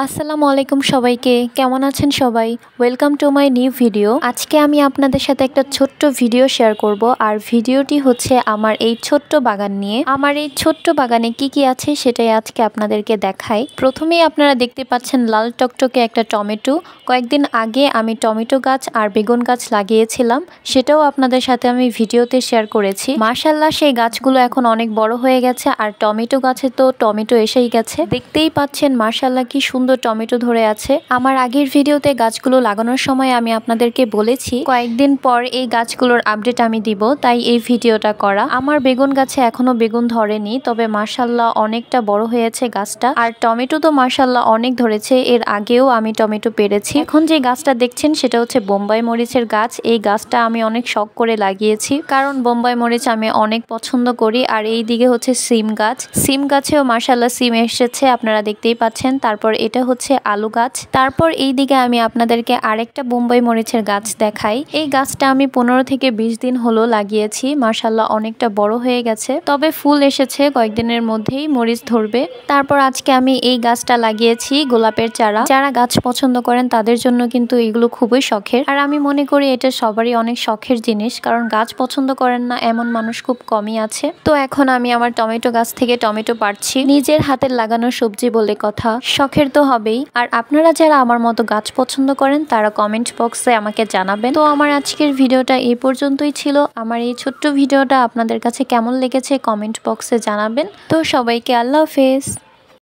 আসসালামু আলাইকুম সবাইকে, কেমন আছেন সবাই? Welcome to my new video. আজকে আমি আপনাদের সাথে একটা ছোট্ট ভিডিও শেয়ার করব, আর ভিডিওটি হচ্ছে আমার এই ছোট্ট বাগান নিয়ে। আমার এই ছোট্ট বাগানে কি কি আছে সেটাই আজকে আপনাদেরকে দেখাই। প্রথমেই আপনারা দেখতে পাচ্ছেন লাল টকটকে একটা টমেটো। কয়েকদিন আগে আমি টমেটো গাছ আর বেগুন গাছ লাগিয়েছিলাম, সেটাও আপনাদের সাথে আমি ভিডিওতে শেয়ার করেছি। মাশাআল্লাহ, সেই গাছগুলো এখন অনেক বড় হয়ে গেছে, আর টমেটো গাছে তো টমেটো এসেই গেছে। দেখতেই পাচ্ছেন মাশাআল্লাহ কি সুন্দর টমেটো ধরে আছে। আমার আগের ভিডিওতে গাছগুলো লাগানোর সময় আমি আপনাদেরকে বলেছি কয়েকদিন পর এই গাছগুলোর আপডেট আমি দিব, তাই এই ভিডিওটা করা। আমার বেগুন গাছে এখনো বেগুন ধরেনি, তবে মাশাআল্লাহ অনেকটা বড় হয়েছে গাছটা। আর টমেটো তো মাশাআল্লাহ অনেক ধরেছে, এর আগেও আমি টমেটো পেরেছি। এখন যে গাছটা দেখছেন সেটা হচ্ছে বোম্বাই মরিচের গাছ। এই গাছটা আমি অনেক শখ করে লাগিয়েছি, কারণ বোম্বাই মরিচ আমি অনেক পছন্দ করি। আর এই দিকে হচ্ছে সিম গাছ, সিম গাছেও মাশাআল্লাহ সিম এসেছে, আপনারা দেখতেই পাচ্ছেন। তারপর এটা হচ্ছে আলু গাছ। তারপর এই দিকে আমি আপনাদেরকে আরেকটা বোম্বাই মরিচের গাছ দেখাই। এই গাছটা আমি 15 থেকে 20 দিন হলো লাগিয়েছি, মাশাআল্লাহ অনেকটা বড় হয়ে গেছে, তবে ফুল এসেছে কয়েকদিনের মধ্যেই মরিচ ধরবে। তারপর আজকে আমি এই গাছটা লাগিয়েছি গোলাপের চারা। যারা গাছ পছন্দ করেন তাদের জন্য কিন্তু এগুলো খুবই শখের, আর আমি মনে করি এটা সবারই অনেক শখের জিনিস, কারণ গাছ পছন্দ করেন না এমন মানুষ খুব কমই আছে। তো এখন আমি আমার টমেটো গাছ থেকে টমেটো পাড়ছি। নিজের হাতের লাগানো সবজি বলে কথা, শখের তো হবেই। আর আপনারা যারা আমার মতো গাছ পছন্দ করেন তারা কমেন্ট বক্সে আমাকে জানাবেন। তো আমার আজকের ভিডিওটা এই পর্যন্তই ছিল। আমার এই ছোট্ট ভিডিওটা আপনাদের কাছে কেমন লেগেছে কমেন্ট বক্সে জানাবেন। তো সবাইকে আল্লাহ হাফেজ।